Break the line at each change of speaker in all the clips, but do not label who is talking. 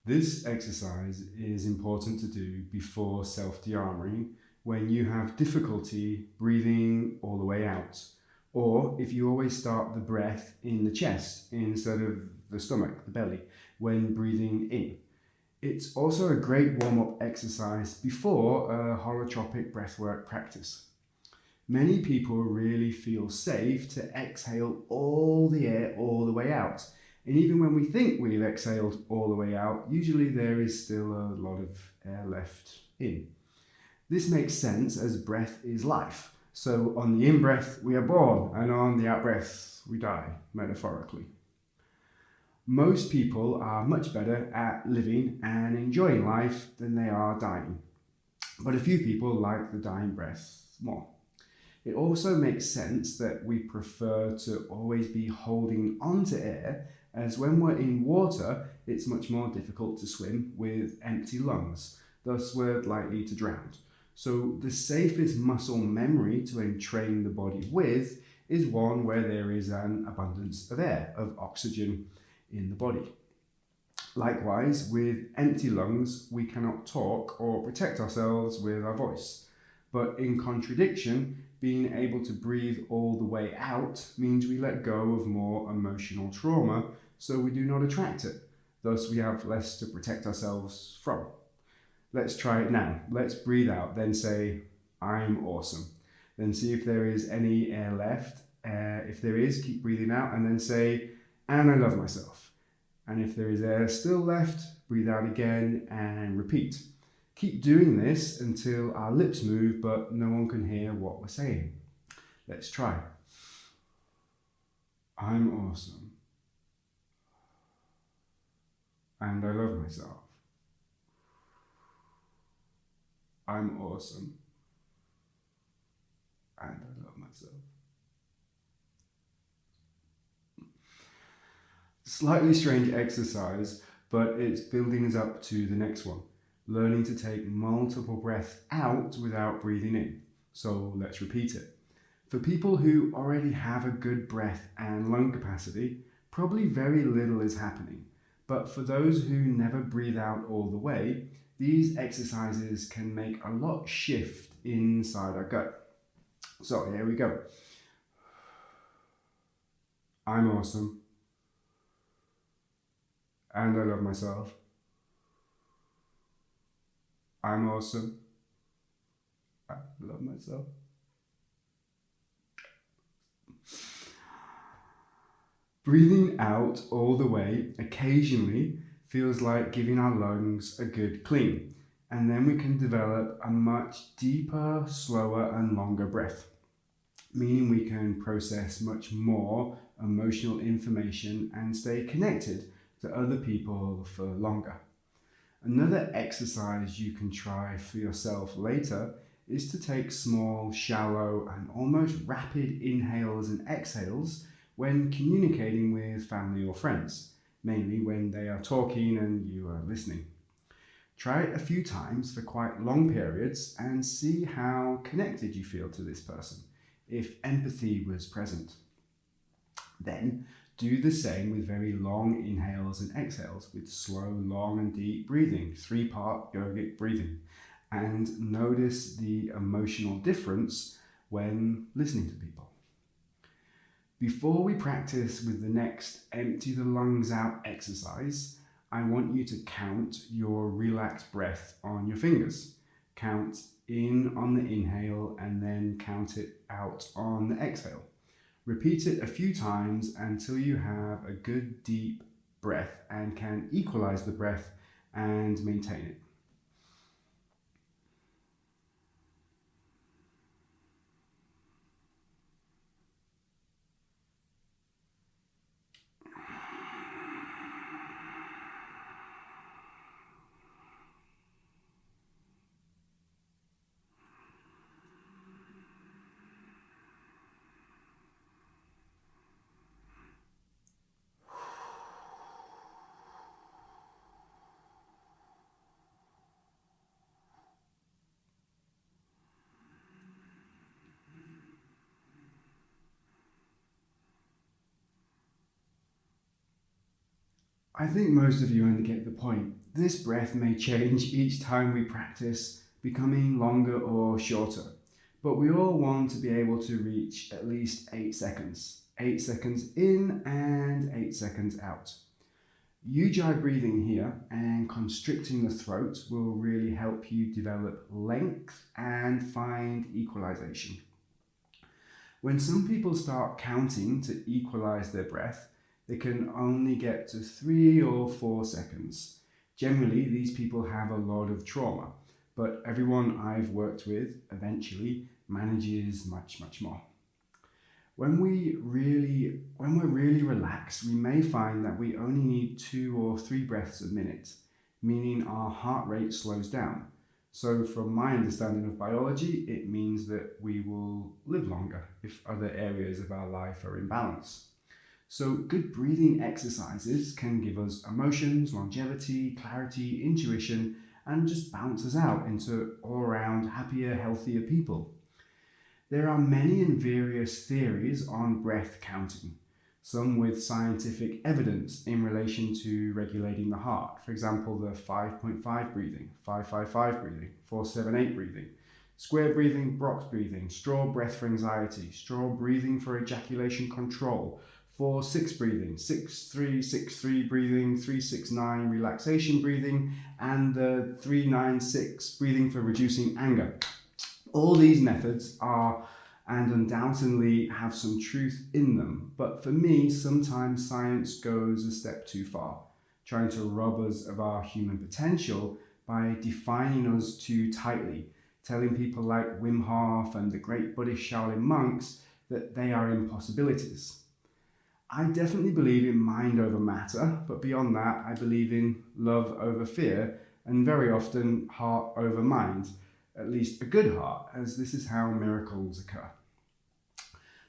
This exercise is important to do before self-de-armoring when you have difficulty breathing all the way out, or if you always start the breath in the chest instead of the stomach, the belly, when breathing in. It's also a great warm-up exercise before a holotropic breathwork practice. Many people really feel safe to exhale all the air all the way out. And even when we think we've exhaled all the way out, usually there is still a lot of air left in. This makes sense as breath is life. So on the in-breath, we are born, and on the out-breath, we die, metaphorically. Most people are much better at living and enjoying life than they are dying. But a few people like the dying breath more. It also makes sense that we prefer to always be holding on to air, as when we're in water, it's much more difficult to swim with empty lungs, thus we're likely to drown. So the safest muscle memory to entrain the body with is one where there is an abundance of air, of oxygen in the body. Likewise, with empty lungs, we cannot talk or protect ourselves with our voice. But in contradiction, being able to breathe all the way out means we let go of more emotional trauma, so we do not attract it. Thus, we have less to protect ourselves from. Let's try it now. Let's breathe out, then say, I'm awesome. Then see if there is any air left. If there is, keep breathing out, and then say, and I love myself. And if there is air still left, breathe out again and repeat. Keep doing this until our lips move, but no one can hear what we're saying. Let's try. I'm awesome. And I love myself. I'm awesome. And I love myself. Slightly strange exercise, but it's building us up to the next one. Learning to take multiple breaths out without breathing in. So let's repeat it. For people who already have a good breath and lung capacity, probably very little is happening. But for those who never breathe out all the way, these exercises can make a lot shift inside our gut. So here we go. I'm awesome. And I love myself. I'm awesome. I love myself. Breathing out all the way occasionally feels like giving our lungs a good clean, and then we can develop a much deeper, slower and longer breath, meaning we can process much more emotional information and stay connected to other people for longer. Another exercise you can try for yourself later is to take small, shallow and almost rapid inhales and exhales when communicating with family or friends, mainly when they are talking and you are listening. Try it a few times for quite long periods and see how connected you feel to this person, if empathy was present. Then do the same with very long inhales and exhales with slow, long and deep breathing, 3-part yogic breathing, and notice the emotional difference when listening to people. Before we practice with the next empty the lungs out exercise, I want you to count your relaxed breath on your fingers. Count in on the inhale and then count it out on the exhale. Repeat it a few times until you have a good deep breath and can equalize the breath and maintain it. I think most of you only get the point. This breath may change each time we practice, becoming longer or shorter. But we all want to be able to reach at least 8 seconds. 8 seconds in and 8 seconds out. Ujjayi breathing here and constricting the throat will really help you develop length and find equalization. When some people start counting to equalize their breath, they can only get to 3 or 4 seconds. Generally, these people have a lot of trauma, but everyone I've worked with eventually manages much more. When we're really relaxed, we may find that we only need 2 or 3 breaths a minute, meaning our heart rate slows down. So from my understanding of biology, it means that we will live longer if other areas of our life are in balance. So good breathing exercises can give us emotions, longevity, clarity, intuition, and just bounce us out into all-around happier, healthier people. There are many and various theories on breath counting, some with scientific evidence in relation to regulating the heart. For example, the 5.5 breathing, 5-5-5 breathing, 4-7-8 breathing, square breathing, box breathing, straw breath for anxiety, straw breathing for ejaculation control, 4-6 breathing, 6-3-6-3 breathing, 3-6-9 relaxation breathing, and the 3-9-6 breathing for reducing anger. All these methods are and undoubtedly have some truth in them, but for me, sometimes science goes a step too far, trying to rob us of our human potential by defining us too tightly, telling people like Wim Hof and the great Buddhist Shaolin monks that they are impossibilities. I definitely believe in mind over matter, but beyond that, I believe in love over fear, and very often heart over mind, at least a good heart, as this is how miracles occur.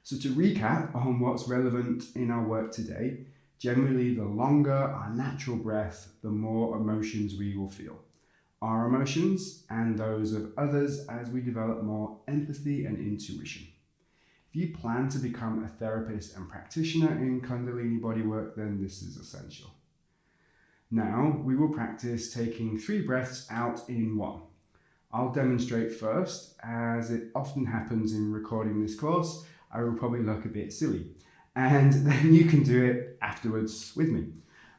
So to recap on what's relevant in our work today, generally the longer our natural breath, the more emotions we will feel. Our emotions and those of others as we develop more empathy and intuition. If you plan to become a therapist and practitioner in Kundalini bodywork, then this is essential. Now we will practice taking 3 breaths out in 1. I'll demonstrate first, as it often happens in recording this course. I will probably look a bit silly, and then you can do it afterwards with me.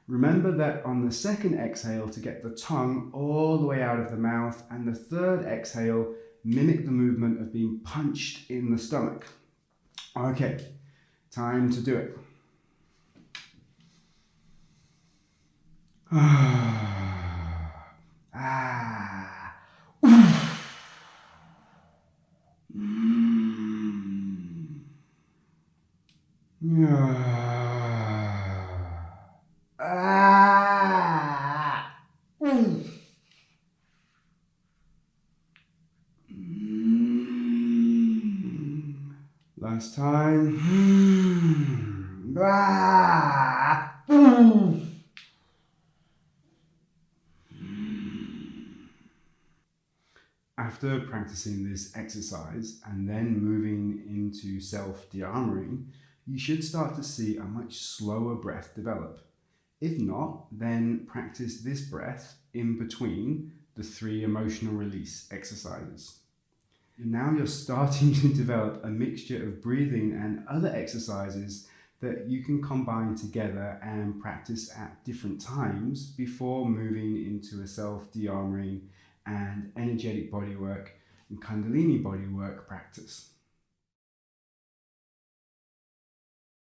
Remember that on the second exhale to get the tongue all the way out of the mouth, and the third exhale, mimic the movement of being punched in the stomach. Okay, time to do it. Last time. After practicing this exercise and then moving into self-de-armoring, you should start to see a much slower breath develop. If not, then practice this breath in between the 3 emotional release exercises. Now you're starting to develop a mixture of breathing and other exercises that you can combine together and practice at different times before moving into a self-de-armoring and energetic bodywork and Kundalini bodywork practice.